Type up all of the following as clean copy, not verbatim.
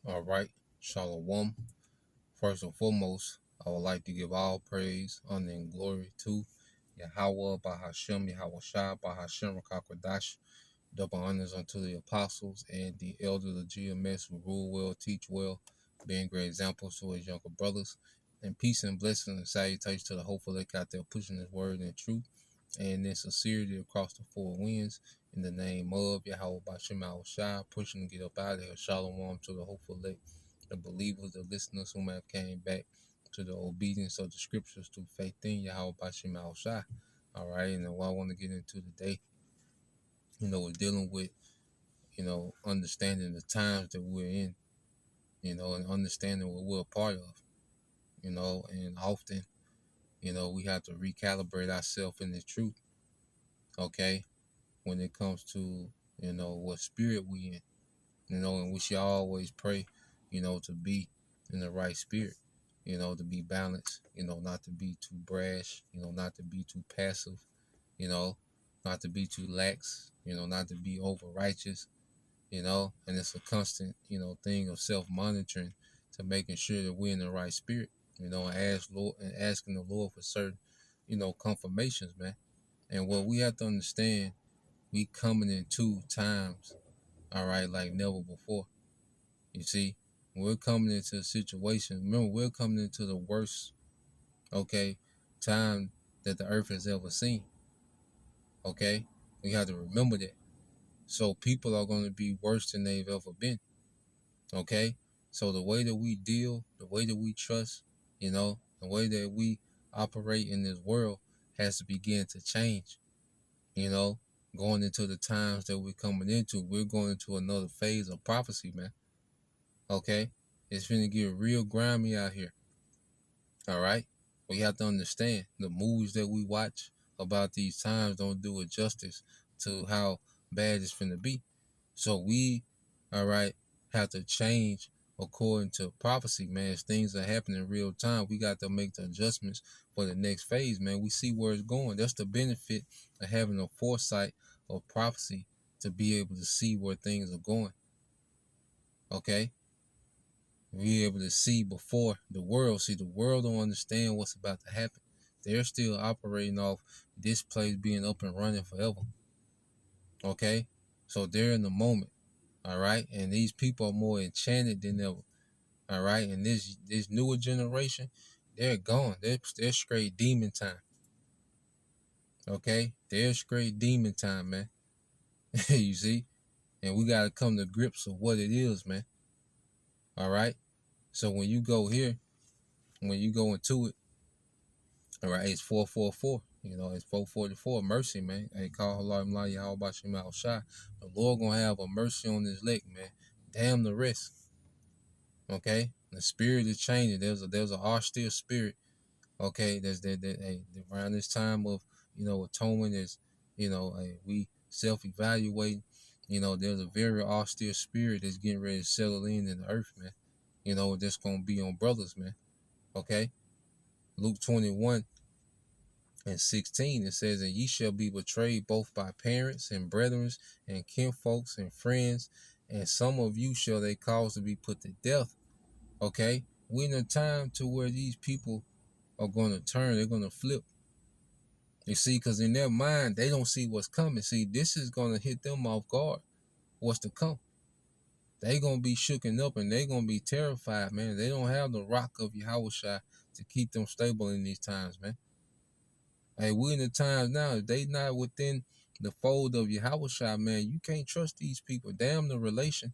All right, Shalom. First and foremost, I would like to give all praise, honor, and glory to Yahweh, Bahashem, Yahweh Shai, Bahashem, Rakakwadash. Double honors unto the apostles and the elders of GMS who rule well, teach well, being great examples to his younger brothers. And peace and blessing and salutations to the hopeful that out there pushing his word and truth and in sincerity across the four winds. In the name of Yahweh Bashem Shai, pushing to get up out of here. Shalom to the hopeful elect, the believers, the listeners who have came back to the obedience of the scriptures through faith in Yahweh Bashem Shai. All right, and what I want to get into today, we're dealing with, understanding the times that we're in, and understanding what we're a part of, and often, we have to recalibrate ourselves in the truth, okay, when it comes to, what spirit we in, and we should always pray, to be in the right spirit, to be balanced, not to be too brash, not to be too passive, you know, not to be too lax, not to be over righteous, and it's a constant, thing of self-monitoring to making sure that we're in the right spirit, and asking the Lord for certain, confirmations, man. And what we have to understand, we coming into times, all right, like never before. You see, we're coming into a situation. Remember, we're coming into the worst, okay, time that the earth has ever seen. Okay, we have to remember that. So people are going to be worse than they've ever been. Okay, so the way that we deal, the way that we trust, the way that we operate in this world has to begin to change. You know, going into the times that we're coming into, we're going into another phase of prophecy, man. Okay, it's gonna get real grimy out here. All right, we have to understand the movies that we watch about these times don't do it justice to how bad it's gonna be. So we, all right, have to change according to prophecy, man. As things are happening in real time, we got to make the adjustments for the next phase, man. We see where it's going. That's the benefit of having a foresight of prophecy to be able to see where things are going. Okay, be able to see before the world. See, the world don't understand what's about to happen. They're still operating off this place being up and running forever. Okay, so they're in the moment. All right, and these people are more enchanted than ever. All right, and this newer generation, they're gone. They're straight demon time. Okay, they're straight demon time, man. You see, and we gotta come to grips with what it is, man. All right, so when you go here, when you go into it, all right, it's 444. It's 444. Mercy, man. Hey, call Allah Mlaya, how about you, Mal Shai? The Lord gonna have a mercy on this lake, man. Damn the rest. Okay, the spirit is changing. There's an austere spirit. Okay, there's that hey, around this time of atonement is hey, we self-evaluate. There's a very austere spirit that's getting ready to settle in the earth, man. That's gonna be on brothers, man. Okay, Luke 21:16 it says, "And ye shall be betrayed both by parents and brethren and kinfolks and friends, and some of you shall they cause to be put to death." Okay, we're in a time to where these people are going to turn, they're going to flip. You see, because in their mind, they don't see what's coming. See, this is going to hit them off guard, what's to come. They going to be shooken up and they going to be terrified, man. They don't have the rock of Yahushua to keep them stable in these times, man. Hey, we're in the times now, if they not within the fold of Yahushua, man, you can't trust these people. Damn the relation.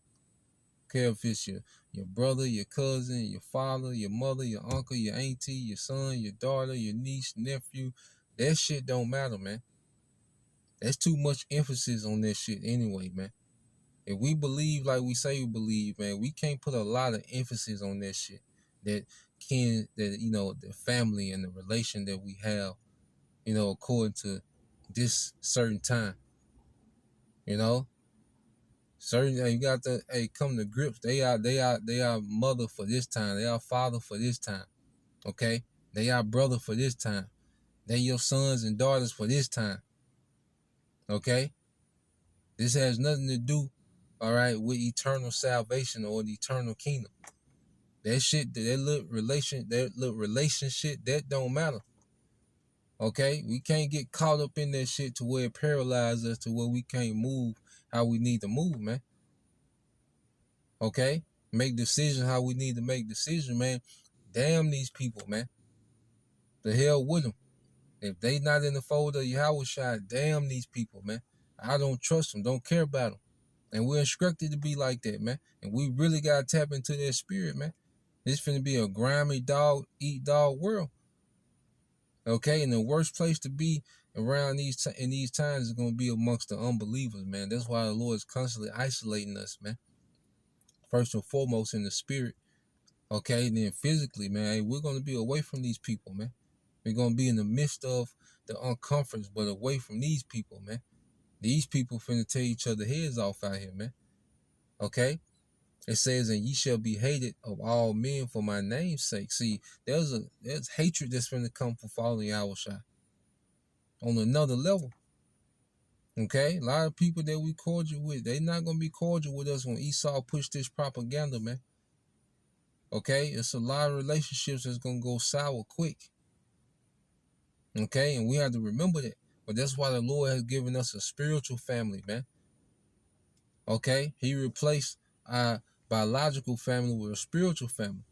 Care if it's your brother, your cousin, your father, your mother, your uncle, your auntie, your son, your daughter, your niece, nephew. That shit don't matter, man. There's too much emphasis on that shit anyway, man. If we believe like we say we believe, man, we can't put a lot of emphasis on that shit. That the family and the relation that we have, according to this certain time, you know. Certain you got to come to grips. They are mother for this time. They are father for this time. Okay? They are brother for this time. They your sons and daughters for this time. Okay? This has nothing to do all right, with eternal salvation or the eternal kingdom. That shit, that little relationship, that don't matter. Okay, we can't get caught up in that shit to where it paralyzes us to where we can't move how we need to move, man. Okay, make decisions how we need to make decisions, man. Damn these people, man. The hell with them. If they not in the fold of Yahweh Shai, damn these people, man. I don't trust them, don't care about them. And we're instructed to be like that, man. And we really got to tap into that spirit, man. This finna be a grimy dog, eat dog world. Okay, and the worst place to be around in these times is gonna be amongst the unbelievers, man. That's why the Lord is constantly isolating us, man. First and foremost in the spirit, okay, and then physically, man. Hey, we're gonna be away from these people, man. We're gonna be in the midst of the uncomforts, but away from these people, man. These people finna tear each other heads off out here, man. Okay? It says, and ye shall be hated of all men for my name's sake. See, there's hatred that's finna come for following Yahushua on another level. Okay? A lot of people that we cordial with, they not gonna be cordial with us when Esau pushed this propaganda, man. Okay? It's a lot of relationships that's gonna go sour quick. Okay? And we have to remember that. But that's why the Lord has given us a spiritual family, man. Okay? He replaced our biological family with a spiritual family.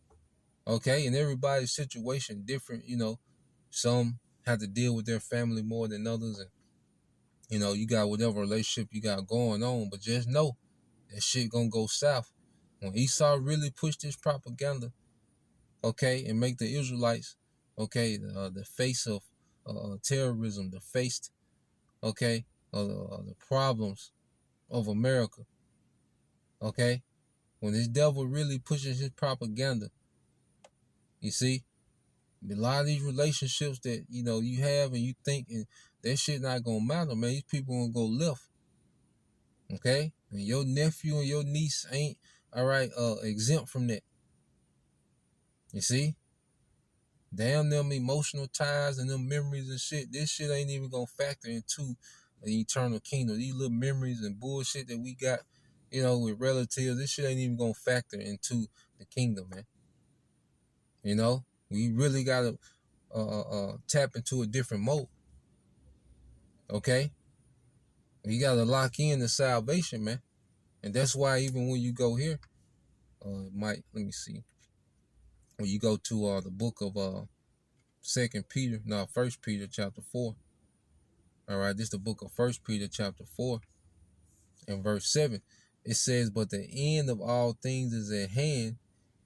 Okay? And everybody's situation different, you know. Some have to deal with their family more than others. And, you know, you got whatever relationship you got going on. But just know that shit gonna go south. When Esau really pushed this propaganda, okay, and make the Israelites, okay, the face of terrorism, the face, okay, the problems of America, okay, when this devil really pushes his propaganda, you see, a lot of these relationships that, you know, you have and you think and that shit not gonna matter, man. These people gonna go left, okay, and your nephew and your niece ain't, all right, exempt from that. You see, damn them emotional ties and them memories and shit. This shit ain't even gonna factor into the eternal kingdom. These little memories and bullshit that we got, you know, with relatives, this shit ain't even gonna factor into the kingdom, man. You know, we really gotta tap into a different mode. Okay, we gotta lock in the salvation, man, and that's why even when you go here, let me see, when you go to the book of First Peter chapter 4. All right, this is the book of First Peter chapter 4 and verse 7. It says, but the end of all things is at hand.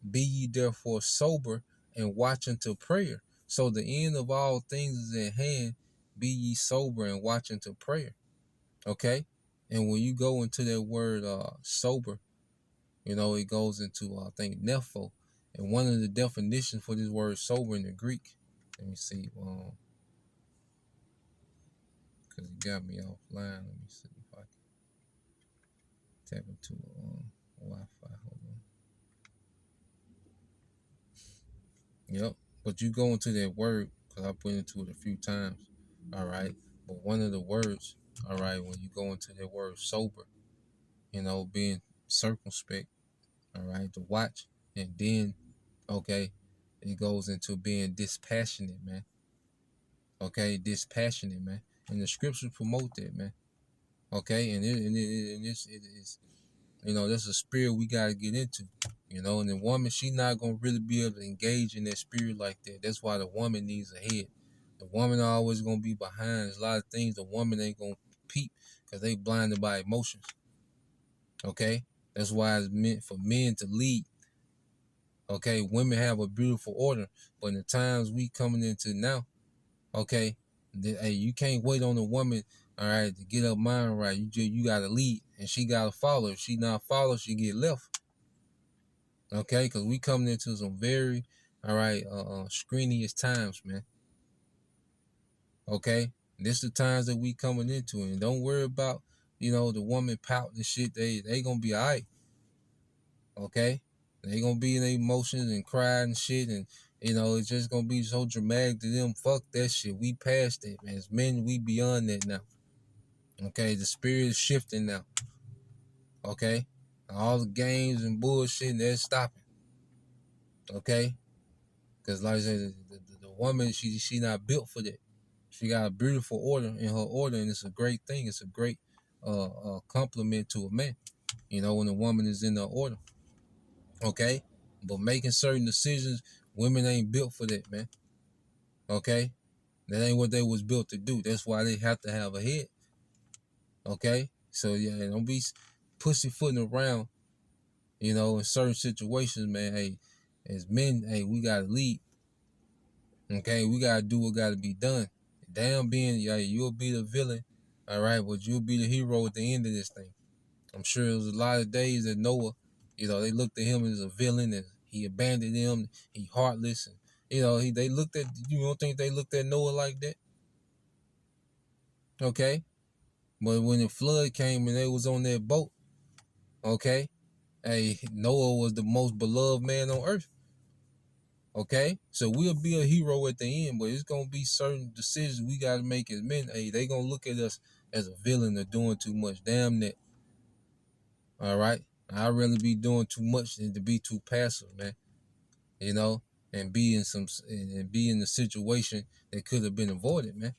Be ye therefore sober and watch unto prayer. So the end of all things is at hand. Be ye sober and watch unto prayer. Okay? And when you go into that word sober, you know, it goes into, I think, nepho. And one of the definitions for this word sober in the Greek, let me see, because it got me offline. Let me see if I can tap into Wi-Fi. Hold on. Yep. But you go into that word, because I put into it a few times. All right. But one of the words, all right, when you go into that word sober, you know, being circumspect, all right, to watch, and then, okay, it goes into being dispassionate, man. Okay, dispassionate, man. And the scriptures promote that, man. Okay, and it is, you know, that's a spirit we gotta get into. You know, and the woman, she not gonna really be able to engage in that spirit like that. That's why the woman needs a head. The woman always gonna be behind. There's a lot of things the woman ain't gonna peep because they blinded by emotions. Okay, that's why it's meant for men to lead. Okay, women have a beautiful order, but in the times we coming into now, okay, hey, you can't wait on a woman, all right, to get her mind right. You gotta lead, and she gotta follow. If she not follow, she get left. Okay, because we coming into some very, all right, screeniest times, man. Okay, this the times that we coming into, and don't worry about, you know, the woman pouting and shit. They gonna be all right. Okay, they gonna be in their emotions and crying and shit, and you know it's just gonna be so dramatic to them. Fuck that shit. We past that, man. As men, we beyond that now. Okay, the spirit is shifting now. Okay, all the games and bullshit, they're stopping. Okay, because like I said, the woman, she not built for that. She got a beautiful order in her order, and it's a great thing. It's a great compliment to a man. You know, when a woman is in the order. Okay, but making certain decisions, women ain't built for that, man. Okay, that ain't what they was built to do. That's why they have to have a head. Okay, so yeah, don't be pussyfooting around. You know, in certain situations, man. Hey, as men, hey, we gotta lead. Okay, we gotta do what gotta be done. Damn, being yeah, you'll be the villain, all right, but you'll be the hero at the end of this thing. I'm sure there was a lot of days that Noah, you know, they looked at him as a villain and he abandoned them. He heartless, and you know, they looked at. You don't think they looked at Noah like that? Okay, but when the flood came and they was on that boat, okay, hey, Noah was the most beloved man on earth. Okay, so we'll be a hero at the end, but it's gonna be certain decisions we gotta make as men. Hey, they gonna look at us as a villain or doing too much. Damn that. All right, I'd rather be doing too much than to be too passive, man. You know, and be in be in a situation that could have been avoided, man.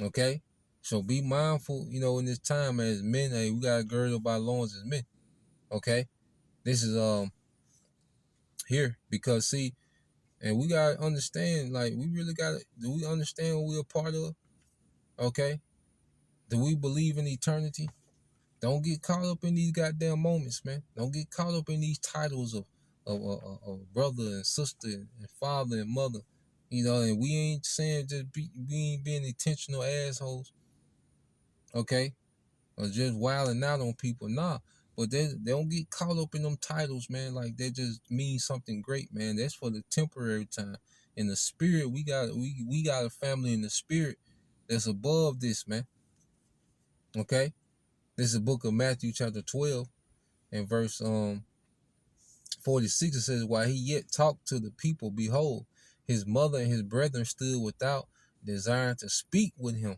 Okay, so be mindful. You know, in this time as men, hey, we gotta gird up our loins as men. Okay, this is here because see, and we gotta understand. Like, we really gotta. Do we understand what we're a part of? Okay, do we believe in eternity? Don't get caught up in these goddamn moments, man. Don't get caught up in these titles of brother and sister and father and mother. You know, and we ain't saying we ain't being intentional assholes, okay? Or just wilding out on people. Nah. But they don't get caught up in them titles, man. Like, they just mean something great, man. That's for the temporary time. In the spirit, we got a family in the spirit that's above this, man. Okay? This is the book of Matthew chapter 12 and verse 46. It says, while he yet talked to the people, behold, his mother and his brethren stood without, desiring to speak with him.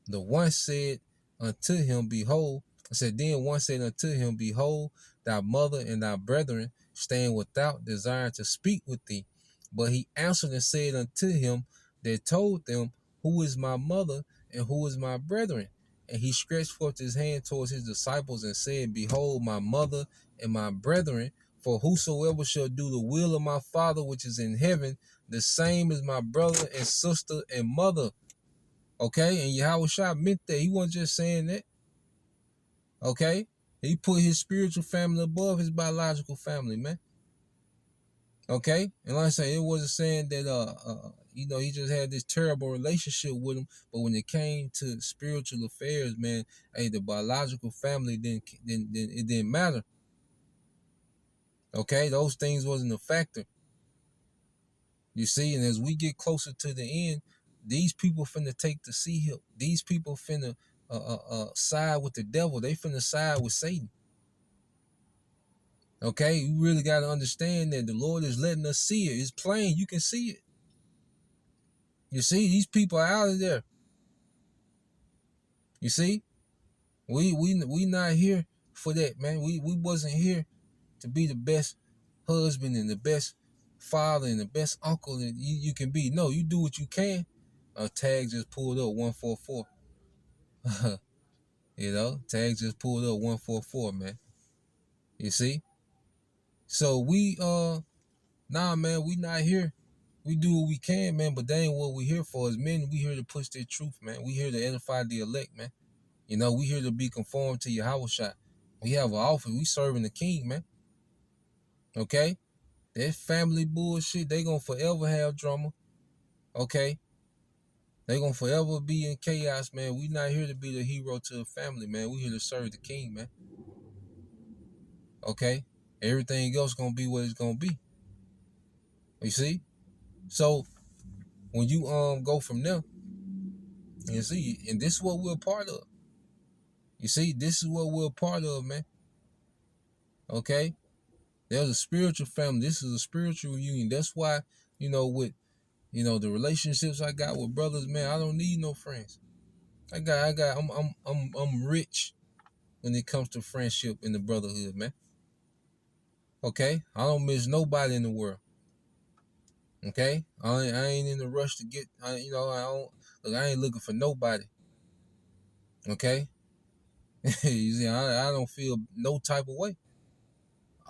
The one said unto him, behold, then one said unto him, behold, thy mother and thy brethren stand without, desiring to speak with thee. But he answered and said unto him that told them, who is my mother and who is my brethren? And he stretched forth his hand towards his disciples and said, behold, my mother and my brethren, for whosoever shall do the will of my Father which is in heaven, the same is my brother and sister and mother. Okay, and Yahweh Shah meant that. He wasn't just saying that. Okay, he put his spiritual family above his biological family, man. Okay, and like I say, it wasn't saying that you know, he just had this terrible relationship with him, but when it came to spiritual affairs, man, hey, the biological family didn't it didn't matter. Okay, those things wasn't a factor. You see, and as we get closer to the end, these people finna take the sea hill. These people finna side with the devil. They finna side with Satan. Okay, you really got to understand that the Lord is letting us see it. It's plain. You can see it. You see, these people are out of there. You see, we not here for that, man. We wasn't here to be the best husband and the best father and the best uncle that you can be. No, you do what you can. Tag just pulled up 144. You know, Tag just pulled up 144, man. You see? So nah, man, we not here. We do what we can, man, but that ain't what we here for. As men, we here to push that truth, man. We here to edify the elect, man. You know, we here to be conformed to Yahweh Shah. We have an office. We serving the king, man. Okay? That family bullshit, they gonna forever have drama. Okay? They gonna forever be in chaos, man. We not here to be the hero to the family, man. We here to serve the king, man. Okay? Everything else gonna be what it's gonna be. You see? So when you go from there, you see, and this is what we're a part of. You see, this is what we're a part of, man. Okay? There's a spiritual family. This is a spiritual union. That's why, you know, with the relationships I got with brothers, man, I don't need no friends. I'm rich. when it comes to friendship and the brotherhood, man. Okay, I don't miss nobody in the world. Okay, I ain't in a rush to get. I don't look. I ain't looking for nobody. Okay, you see, I don't feel no type of way.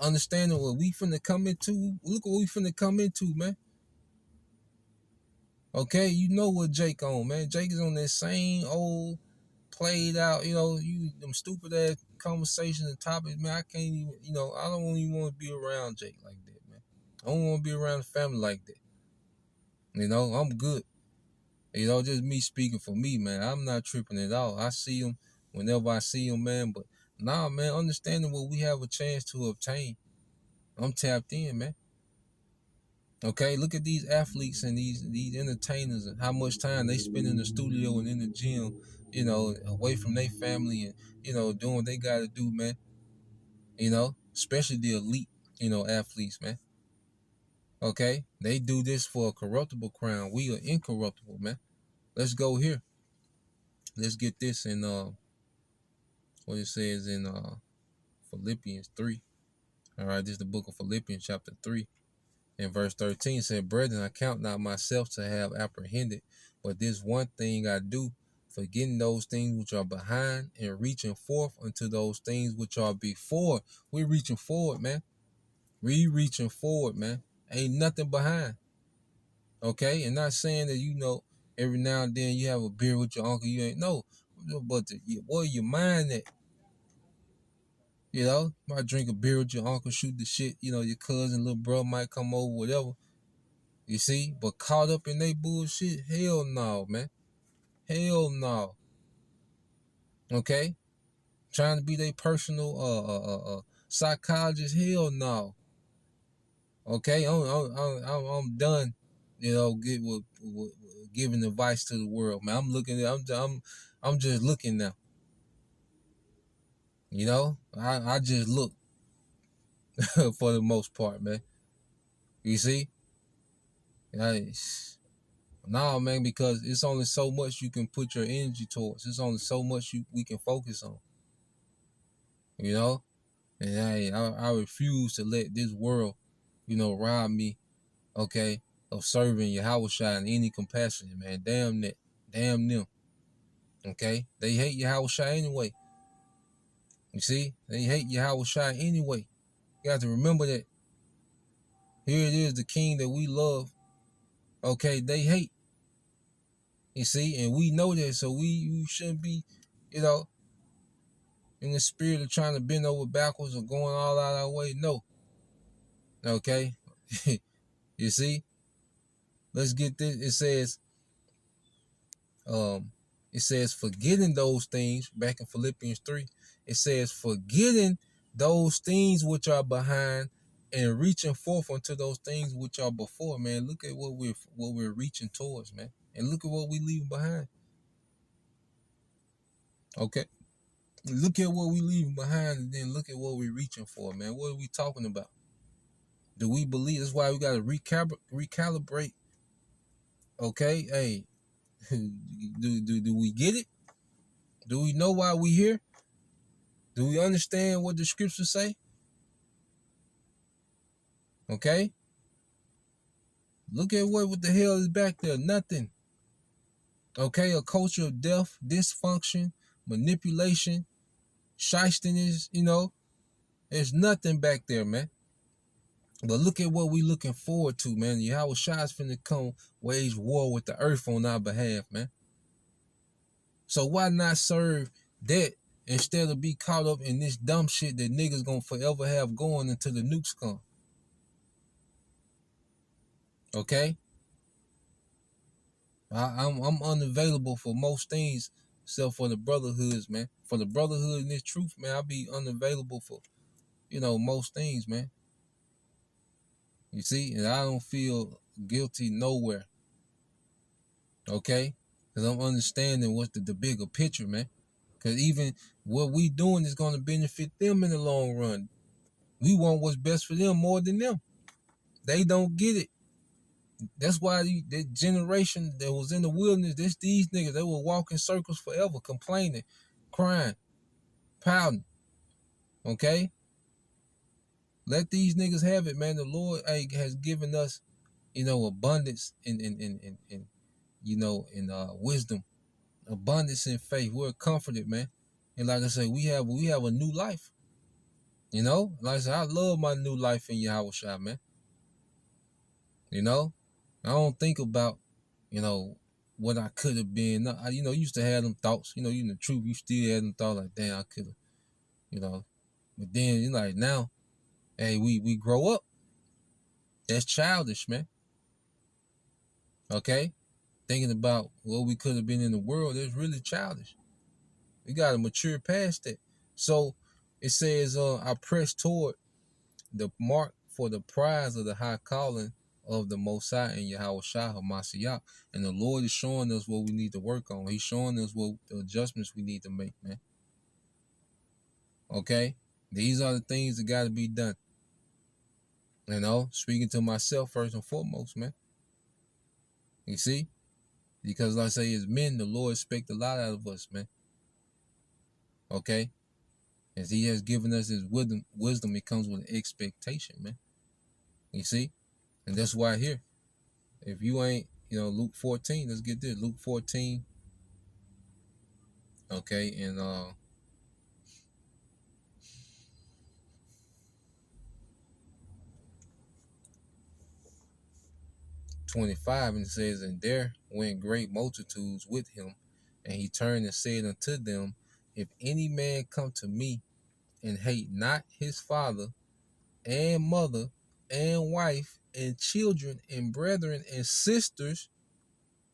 Understanding what we finna come into. Look what we finna come into, man. Okay, you know what Jake on, man. Jake is on that same old played out, them stupid ass conversations and topics, man. I can't even, I don't even want to be around Jake like that, man. I don't want to be around the family like that. I'm good. Just me speaking for me, man. I'm not tripping at all. I see him whenever I see him, man. But nah, man, understanding what we have a chance to obtain, I'm tapped in, man. Okay, look at these athletes and these entertainers and how much time they spend in the studio and in the gym, away from their family and doing what they got to do, man. Especially the elite, athletes, man. Okay, they do this for a corruptible crown. We are incorruptible, man. Let's go here. Let's get this in what it says in Philippians 3. All right, this is the book of Philippians chapter 3. In verse 13 it said, Brethren, I count not myself to have apprehended, but this one thing I do, forgetting those things which are behind and reaching forth unto those things which are before. We're reaching forward, man. We reaching forward, man. Ain't nothing behind. Okay? And not saying that, every now and then you have a beer with your uncle, you ain't know. But where your mind at? Might drink a beer with your uncle, shoot the shit, your cousin, little bro might come over, whatever. You see? But caught up in they bullshit? Hell no, man. Hell no. Okay? Trying to be their personal psychologist? Hell no. Okay? I'm done, with giving advice to the world, man. I'm just looking now. I just look for the most part, man. You see? No, man, because it's only so much you can put your energy towards. It's only so much we can focus on. And I refuse to let this world, rob me, okay, of serving Yahushua in any capacity, man. Damn that. Damn them. Okay? They hate Yahushua anyway. You see? They hate Yahushua anyway. You got to remember that. Here it is, the king that we love. Okay, they hate. You see? And we know that, so we shouldn't be, in the spirit of trying to bend over backwards or going all out our way. No. Okay? You see? Let's get this. It says, forgetting those things, back in Philippians 3, it says, forgetting those things which are behind and reaching forth unto those things which are before, man. Look at what we're reaching towards, man. And look at what we leaving behind. Okay? Look at what we leaving behind and then look at what we're reaching for, man. What are we talking about? Do we believe? That's why we got to recalibrate. Okay? Hey, do we get it? Do we know why we here? Do we understand what the scriptures say? Okay? Look at what the hell is back there. Nothing. Okay? A culture of death, dysfunction, manipulation, shystiness, there's nothing back there, man. But look at what we looking forward to, man. Yahushua finna come wage war with the earth on our behalf, man. So why not serve that instead of be caught up in this dumb shit that niggas gonna forever have going until the nukes come? Okay? I'm unavailable for most things except for the brotherhoods, man. For the brotherhood and this truth, man, I'll be unavailable for, most things, man. You see? And I don't feel guilty nowhere. Okay? Because I'm understanding what's the bigger picture, man. Because even what we doing is going to benefit them in the long run. We want what's best for them more than them. They don't get it. That's why the generation that was in the wilderness, these niggas, they will walk in circles forever, complaining, crying, pouting. Okay? Let these niggas have it, man. The Lord has given us, abundance in wisdom, abundance in faith. We're comforted, man. And like I said, we have a new life. Like I said, I love my new life in Yahweh Shai, man. I don't think about, what I could have been. I used to have them thoughts. The truth, you still had them thoughts like, damn, I could have, you know. But then, like now, hey, we grow up. That's childish, man. Okay? Thinking about what we could have been in the world, that's really childish. We got to mature past that. So it says, I press toward the mark for the prize of the high calling of the Most High and Yahweh Shai HaMashiach. And the Lord is showing us what we need to work on. He's showing us what the adjustments we need to make, man. Okay? These are the things that got to be done. Speaking to myself first and foremost, man. You see? Because like I say, as men, the Lord expects a lot out of us, man. Okay? As he has given us his wisdom, it comes with an expectation, man. You see? And that's why here. If you ain't, Luke 14, let's get this. Luke 14, okay, and 25, and it says, and there went great multitudes with him, and he turned and said unto them, if any man come to me and hate not his father and mother and wife and children and brethren and sisters,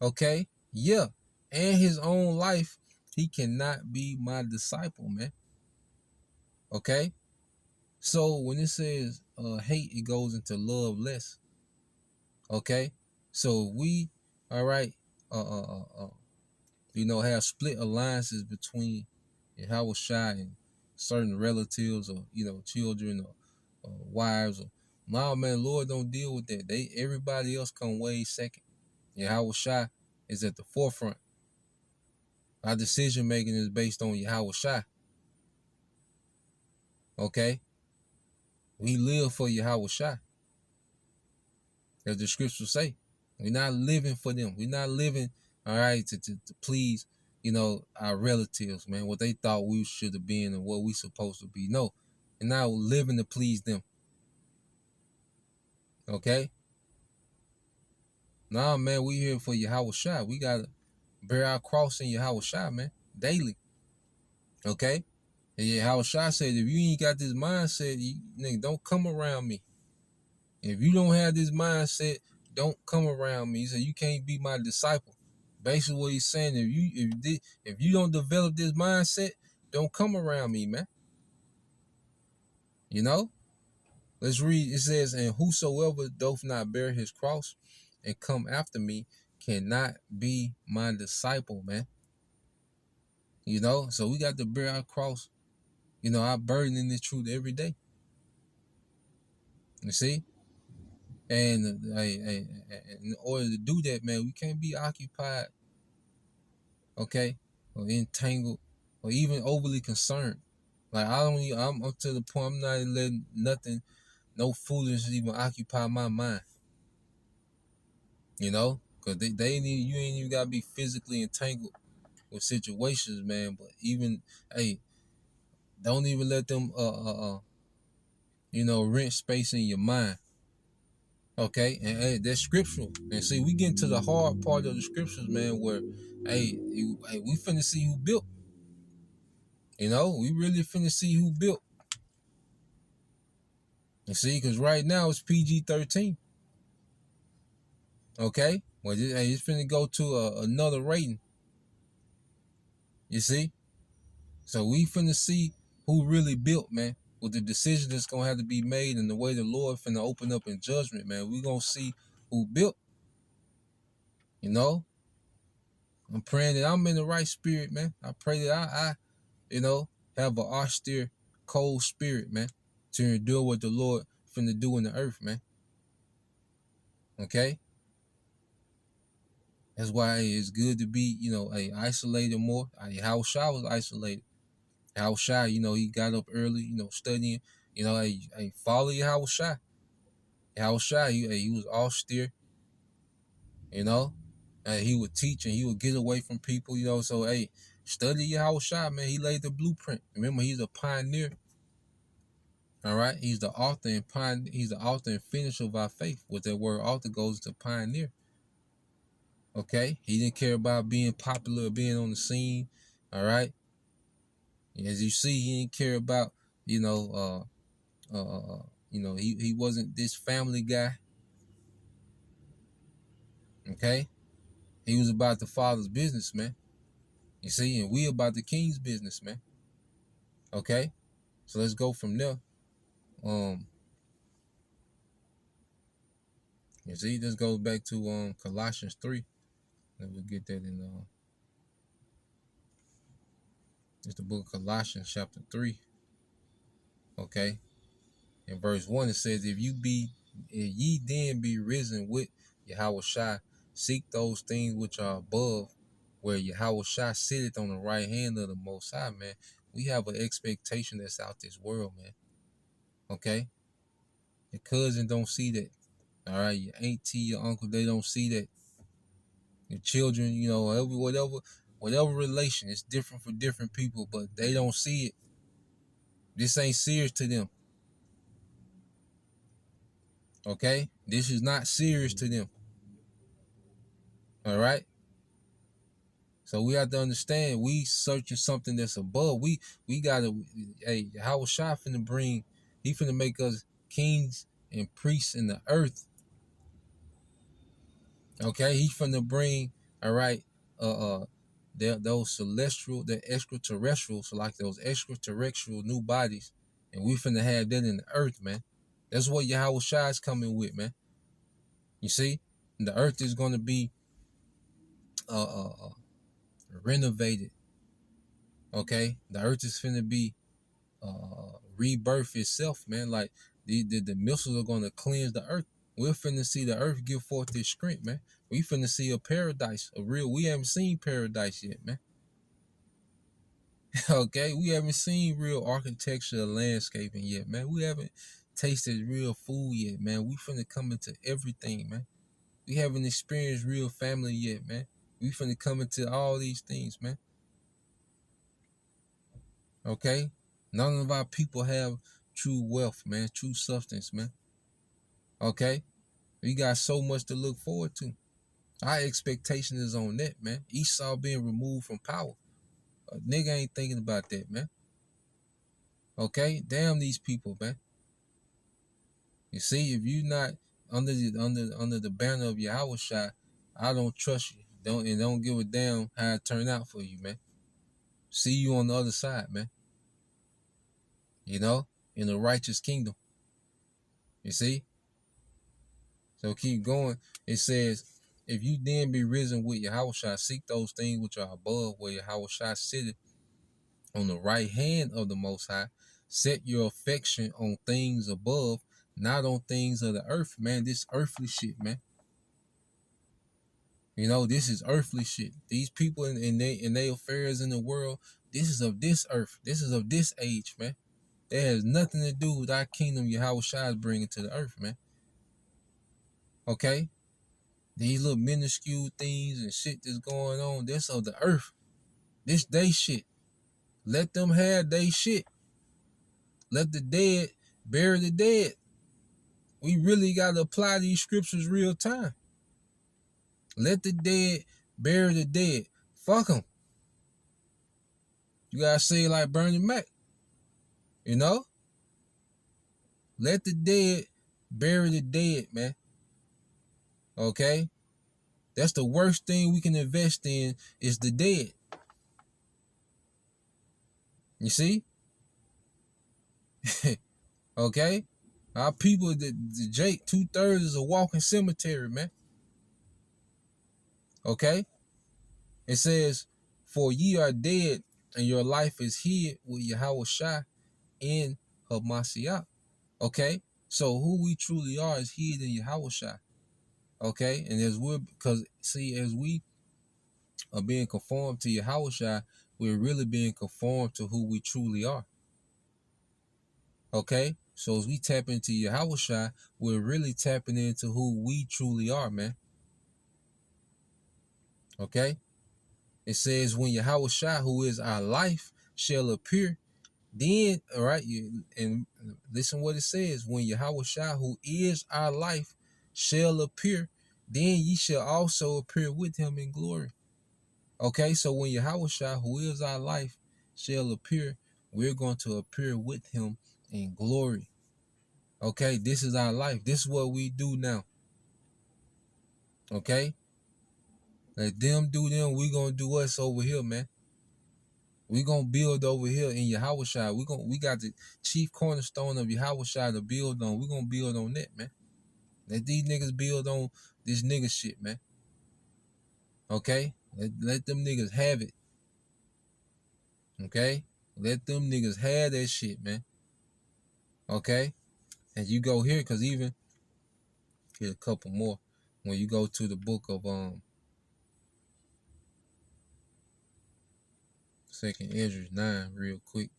okay, yeah, and his own life, he cannot be my disciple, man. Okay? So when it says hate, it goes into love less. Okay? So we, all right, have split alliances between Yahweh Shai and certain relatives or, children or wives. No, man, Lord don't deal with that. Everybody else come way second. Yahweh Shai is at the forefront. Our decision making is based on Yahweh Shai. Okay? We live for Yahweh Shai. As the scriptures say. We're not living for them. We're not living, all right, to please, our relatives, man, what they thought we should have been and what we supposed to be. No. We're not living to please them. Okay? Nah, man, we here for Yahweh Shai. We got to bear our cross in Yahweh Shai, man, daily. Okay? And Yahweh Shai said, if you ain't got this mindset, nigga, don't come around me. If you don't have this mindset, don't come around me. He said, you can't be my disciple. Basically what he's saying, if you don't develop this mindset, don't come around me, man. Let's read. It says, and whosoever doth not bear his cross and come after me cannot be my disciple, man. So we got to bear our cross, our burden in this truth every day. You see? And in order to do that, man, we can't be occupied, okay, or entangled, or even overly concerned. Like I'm up to the point I'm not letting nothing, no foolishness even occupy my mind. Because you ain't even gotta be physically entangled with situations, man. But even, hey, don't even let them rent space in your mind. Okay, and hey, that's scriptural. And see, we get into the hard part of the scriptures, man, where we finna see who built. We really finna see who built. You see, because right now it's PG-13. Okay, well, it's finna go to another rating. You see, so we finna see who really built, man. With the decision that's gonna have to be made and the way the Lord finna open up in judgment, man, we gonna see who built. I'm praying that I'm in the right spirit, man. I pray that I have an austere, cold spirit, man, to endure what the Lord finna do in the earth, man. Okay? That's why it's good to be, isolated more. How Shai was isolated. Yahushua, he got up early, studying, hey, follow Yahushua. Yahushua, he was austere, you know. He would teach and he would get away from people, So, hey, study Yahushua, man. He laid the blueprint. Remember, he's a pioneer. All right, he's the author and pioneer. He's the author and finisher of our faith. With that word author goes to pioneer. Okay, he didn't care about being popular or being on the scene. All right, as you see, he didn't care about he wasn't this family guy. Okay, he was about the Father's business, man. You see, and we about the King's business, man. Okay, so let's go from there. You see, this goes back to Colossians 3. And we'll get that in it's the book of Colossians chapter 3. Okay. In verse 1 it says, if ye then be risen with Yahushua, seek those things which are above, where Yahushua sitteth on the right hand of the Most High, man. We have an expectation that's out this world, man. Okay? Your cousin don't see that. All right? Your auntie, your uncle, they don't see that. Your children, whatever relation, it's different for different people, but they don't see it. This ain't serious to them. Okay? This is not serious to them. All right? So we have to understand we searching something that's above. We gotta, hey, Yahushua finna he finna make us kings and priests in the earth. Okay, he finna bring, all right, those celestial, the extraterrestrial, so like those extraterrestrial new bodies, and we finna have that in the earth, man. That's what Yahushua is coming with, man. You see, the earth is gonna be renovated. Okay, the earth is finna be rebirth itself, man. Like the missiles are gonna cleanse the earth. We're finna see the earth give forth this strength, man. We finna see a paradise, we haven't seen paradise yet, man. Okay, we haven't seen real architecture or landscaping yet, man. We haven't tasted real food yet, man. We finna come into everything, man. We haven't experienced real family yet, man. We finna come into all these things, man. Okay? None of our people have true wealth, man, true substance, man. Okay? We got so much to look forward to. Our expectation is on that, man. Esau being removed from power. A nigga ain't thinking about that, man. Okay? Damn these people, man. You see, if you not under the banner of Yahushua, I don't trust you. Don't give a damn how it turn out for you, man. See you on the other side, man. In the righteous kingdom. You see? So keep going. It says, if you then be risen with Yahushua, seek those things which are above, where Yahushua sitteth on the right hand of the Most High. Set your affection on things above, not on things of the earth, man. This earthly shit, man. This is earthly shit. These people in their affairs in the world, this is of this earth. This is of this age, man. It has nothing to do with our kingdom Yahushua is bringing to the earth, man. Okay? These little minuscule things and shit that's going on, that's of the earth. This they shit. Let them have they shit. Let the dead bury the dead. We really got to apply these scriptures real time. Let the dead bury the dead. Fuck them. You got to say it like Bernie Mac. Let the dead bury the dead, man. Okay? That's the worst thing we can invest in is the dead. You see? Okay? Our people, the Jake, 2/3 is a walking cemetery, man. Okay? It says, for ye are dead, and your life is hid with Yahushua in Hamashiach. Okay? So who we truly are is hid in Yahushua. Okay? And as we are being conformed to Yahushua, we're really being conformed to who we truly are. Okay? So as we tap into Yahushua, we're really tapping into who we truly are, man. Okay? It says, when Yahushua, who is our life, shall appear, then, all right, and listen what it says. When Yahushua, who is our life, shall appear, then ye shall also appear with him in glory. Okay, so when Yahushua, who is our life, shall appear, we're going to appear with him in glory. Okay, this is our life. This is what we do now. Okay, let them do them. We gonna do us over here, man. We gonna build over here in Yahushua. We got the chief cornerstone of Yahushua to build on. We gonna build on that, man. Let these niggas build on this nigga shit, man. Okay, let them niggas have it. Okay, let them niggas have that shit, man. Okay, and you go here, cause even get a couple more when you go to the book of Second Ezra 9 real quick.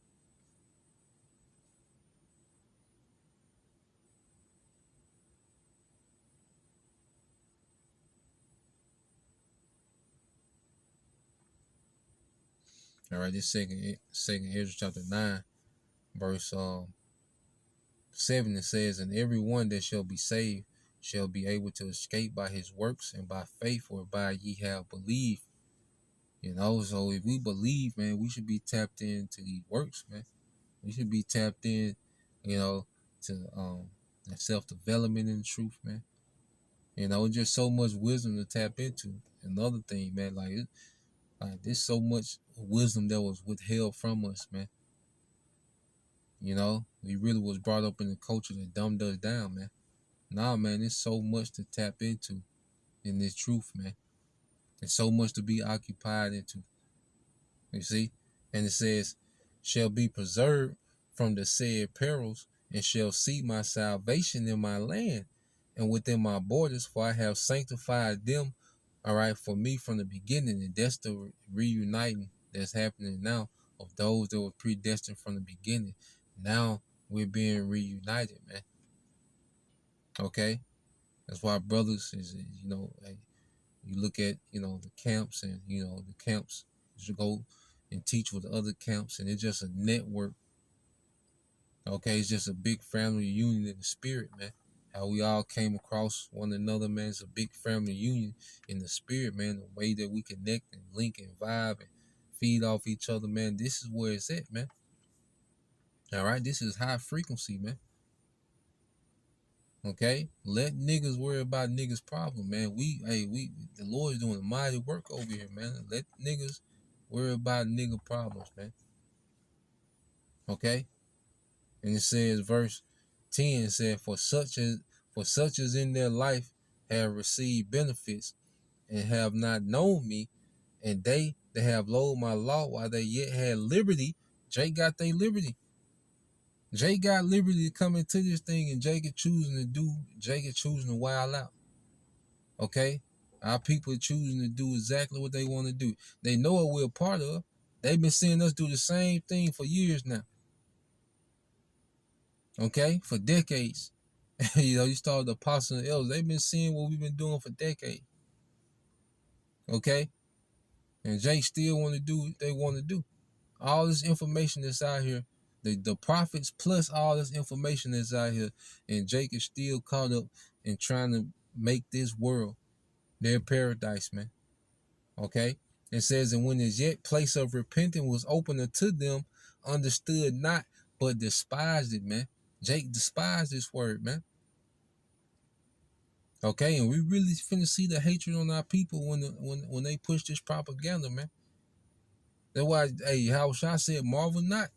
All right, this second Ezra chapter 9, verse 7, it says, and every one that shall be saved shall be able to escape by his works and by faith whereby ye have believed. You know, so if we believe, man, we should be tapped into these works, man. We should be tapped in, you know, to self-development in the truth, man. You know, just so much wisdom to tap into. Another thing, man, like there's so much wisdom that was withheld from us, man. You know, we really was brought up in a culture that dumbed us down, man. Nah, man, there's so much to tap into in this truth, man. There's so much to be occupied into. You see? And it says, shall be preserved from the said perils, and shall see my salvation in my land and within my borders, for I have sanctified them, all right, for me from the beginning. And that's the reuniting that's happening now of those that were predestined from the beginning. Now we're being reunited, man. Okay? That's why brothers is, you know, you look at, you know, the camps, and, you know, the camps should go and teach with other camps, and it's just a network. Okay, it's just a big family union in the spirit, man. How we all came across one another, man. It's a big family union in the spirit, man. The way that we connect and link and vibe and feed off each other, man. This is where it's at, man. All right, this is high frequency, man. Okay, let niggas worry about niggas' problem, man. The Lord is doing a mighty work over here, man. Let niggas worry about nigga problems, man. Okay, and it says, verse 10 said, for such as in their life have received benefits and have not known me, and they that have loathed my law while they yet had liberty. Jake got their liberty. Jake got liberty to come into this thing, and Jake is choosing to wild out. Okay? Our people are choosing to do exactly what they want to do. They know what we're a part of. They've been seeing us do the same thing for years now. Okay? For decades. You know, you start the apostles and elders. They've been seeing what we've been doing for decades. Okay? And Jake still want to do what they want to do. All this information that's out here, the prophets plus all this information that's out here, and Jake is still caught up in trying to make this world their paradise, man. Okay? It says, and when as yet place of repentance was open unto them, understood not, but despised it, man. Jake despised this word, man. Okay, and we really finna see the hatred on our people when they push this propaganda, man. That's why, hey, how I said, marvel not.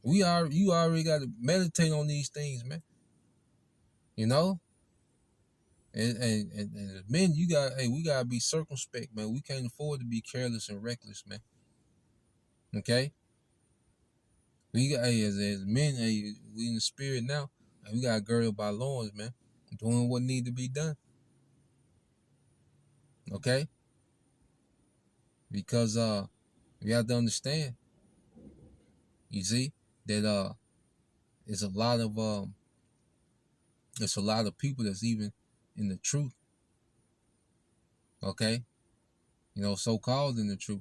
You already got to meditate on these things, man. You know, and as men, we gotta be circumspect, man. We can't afford to be careless and reckless, man. Okay, as men, we in the spirit now, and we gotta gird up our loins, man, doing what need to be done. Okay, because You have to understand, you see, that it's a lot of it's a lot of people that's even in the truth, okay? You know, so called in the truth.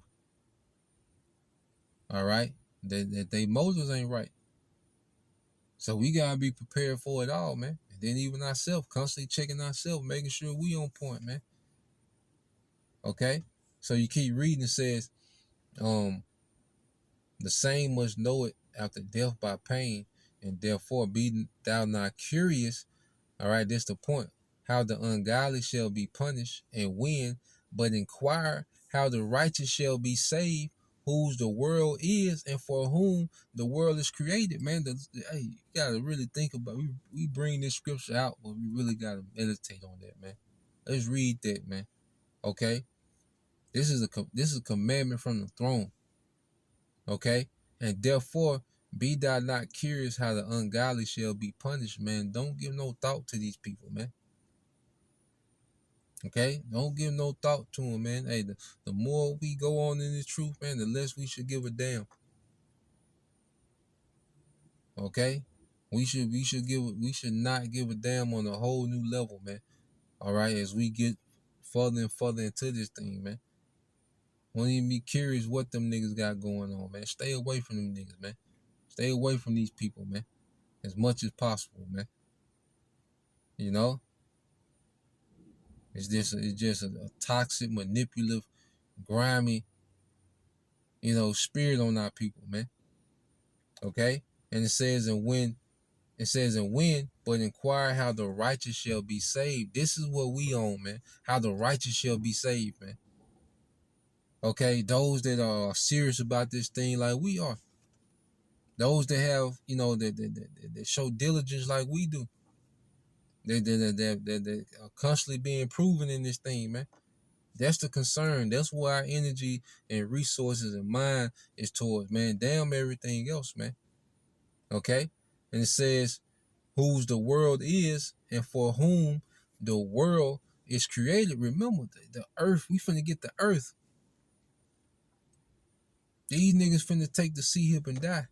All right? That they motives ain't right. So we gotta be prepared for it all, man. And then even ourselves, constantly checking ourselves, making sure we on point, man. Okay? So you keep reading, it says, um, the same must know it after death by pain, and therefore be thou not curious. All right, this the point. How the ungodly shall be punished, and when, but inquire how the righteous shall be saved, whose the world is, and for whom the world is created. Man, hey, you gotta really think about. We bring this scripture out, but we really gotta meditate on that, man. Let's read that, man. Okay, this is a commandment from the throne. Okay, and therefore be thou not curious how the ungodly shall be punished, man. Don't give no thought to these people, man. Okay, don't give no thought to them, man. Hey, the more we go on in the truth, man, the less we should give a damn. Okay, we should not give a damn on a whole new level, man. All right, as we get further and further into this thing, man. Won't even be curious what them niggas got going on, man. Stay away from them niggas, man. Stay away from these people, man, as much as possible, man. You know, it's just a toxic, manipulative, grimy, spirit on our people, man. Okay, and it says and when, but inquire how the righteous shall be saved. This is what we own, man. How the righteous shall be saved, man. Okay, those that are serious about this thing, like we are. Those that have, that show diligence like we do. They are constantly being proven in this thing, man. That's the concern. That's where our energy and resources and mind is towards, man. Damn everything else, man. Okay? And it says, whose the world is, and for whom the world is created. Remember, the earth, we finna get the earth. These niggas finna take the sea hip and die.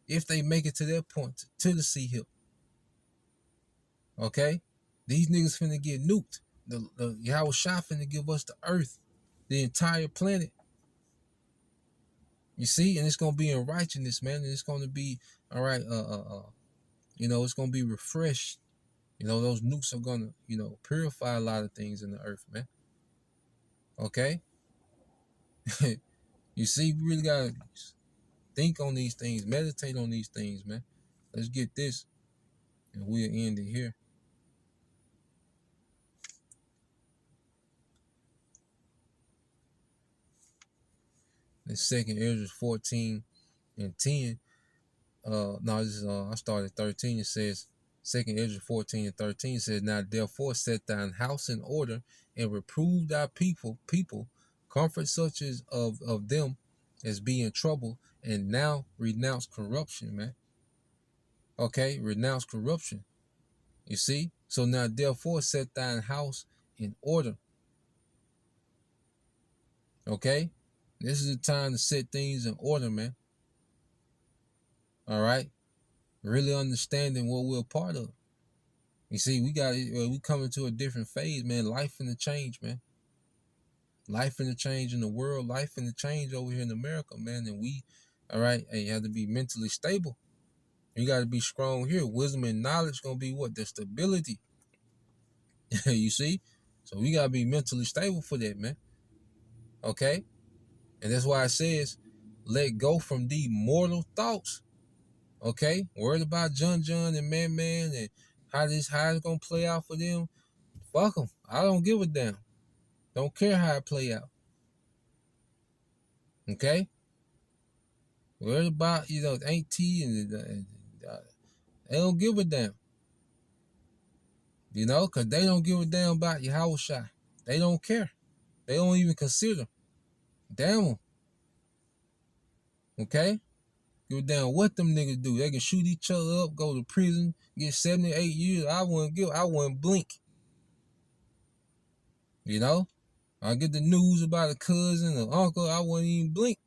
If they make it to that point, to the sea hip. Okay? These niggas finna get nuked. The Yahweh Shah finna give us the earth, the entire planet. You see, and it's gonna be in righteousness, man. And it's gonna be all right. It's gonna be refreshed. Those nukes are gonna, purify a lot of things in the earth, man. Okay. You see, we really gotta think on these things, meditate on these things, man. Let's get this, and we'll end it here. The second Ezra 14 and 10. No, this is I started 13. It says, second Ezra 14 and 13 says, now therefore set thine house in order and reprove thy people, comfort such as of them as be in trouble, and now renounce corruption, man. Okay, renounce corruption. You see? So now therefore set thine house in order. Okay? This is the time to set things in order, man. All right? Really understanding what we're a part of. You see, we coming to a different phase, man. Life finna change, man. Life finna change in the world. Life finna change over here in America, man. And we, all right, hey, you have to be mentally stable. You got to be strong here. Wisdom and knowledge gonna be what? The stability. You see? So we gotta be mentally stable for that, man. Okay? And that's why it says, let go from these mortal thoughts. Okay? Worried about John and Man and how it's gonna play out for them. Fuck them. I don't give a damn. Don't care how it play out. Okay? Worried about, Aunt T and they don't give a damn. Because they don't give a damn about Yahweh Shai. They don't care. They don't even consider. Damn them. Okay? Give a damn what them niggas do. They can shoot each other up, go to prison, get 78 years. I wouldn't blink. I get the news about a cousin or uncle, I wouldn't even blink.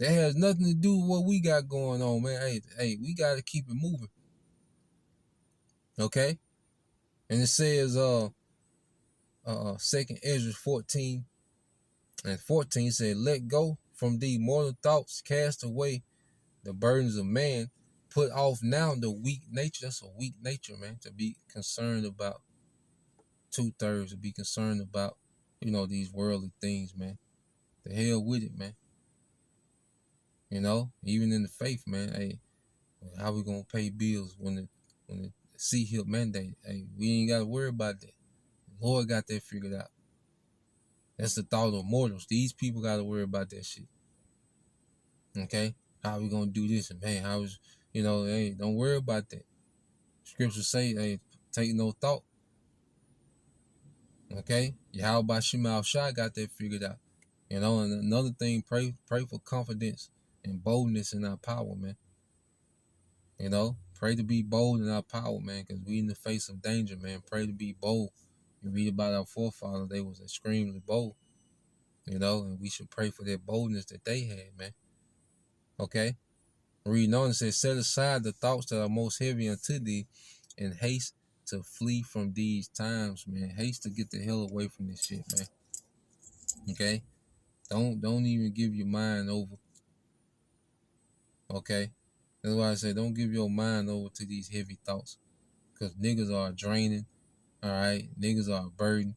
That has nothing to do with what we got going on, man. Hey, we gotta keep it moving. Okay? And it says 2nd Ezra 14:14 said, let go from these mortal thoughts, cast away the burdens of man, put off now the weak nature. That's a weak nature, man, to be concerned about 2/3, to be concerned about, these worldly things, man. The hell with it, man. Even in the faith, man. Hey, how we gonna pay bills when the C-HIP mandate? Hey, we ain't gotta worry about that. The Lord got that figured out. That's the thought of mortals. These people gotta worry about that shit. Okay? How we gonna do this? And man, hey, don't worry about that. Scripture say, hey, take no thought. Okay? Yahweh Shema Shai got that figured out. And another thing, pray for confidence and boldness in our power, man. Pray to be bold in our power, man, because we in the face of danger, man. Pray to be bold. You read about our forefathers, they was extremely bold, and we should pray for that boldness that they had, man. Okay? Reading on, it says, set aside the thoughts that are most heavy unto thee, and haste to flee from these times, man. Haste to get the hell away from this shit, man. Okay? Don't even give your mind over. Okay? That's why I say don't give your mind over to these heavy thoughts. Because niggas are draining. Alright? Niggas are a burden.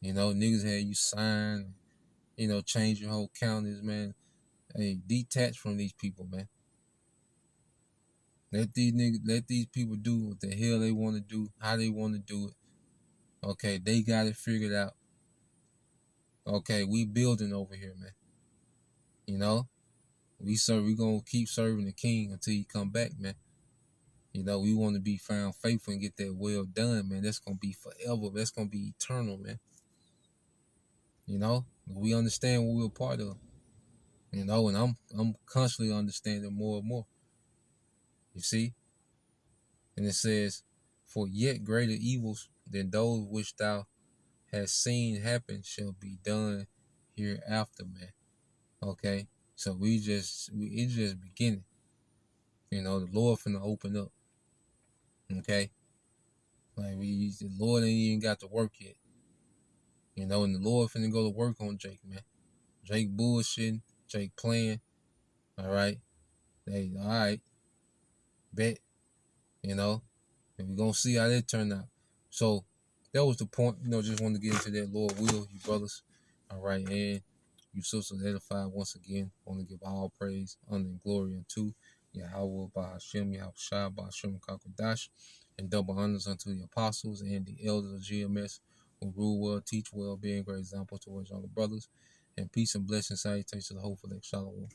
Niggas had you sign, change your whole counties, man. Hey, detach from these people, man. Let these people do what the hell they want to do, how they want to do it. Okay, they got it figured out. Okay, we building over here, man. We gonna keep serving the King until he come back, man. We want to be found faithful and get that well done, man. That's gonna be forever. That's gonna be eternal, man. We understand what we're a part of. And I'm constantly understanding more and more. You see? And it says, for yet greater evils than those which thou hast seen happen shall be done hereafter, man. Okay? So it's just beginning. The Lord finna open up. Okay? Like the Lord ain't even got to work yet. And the Lord finna go to work on Jake, man. Jake bullshitting, Jake playing. All right. Hey, all right. Bet. And we're gonna see how that turn out. So that was the point. Just wanted to get into that. Lord will, you brothers. All right, and you sisters edified once again. Want to give all praise, honor, and glory unto Yahweh by Hashem, Yahweh Shai by Hashem Kakodash, and double honors unto the apostles and the elders of GMS who rule well, teach well, being great example towards younger brothers. And peace and blessings, salutations to the hopeful Shalom.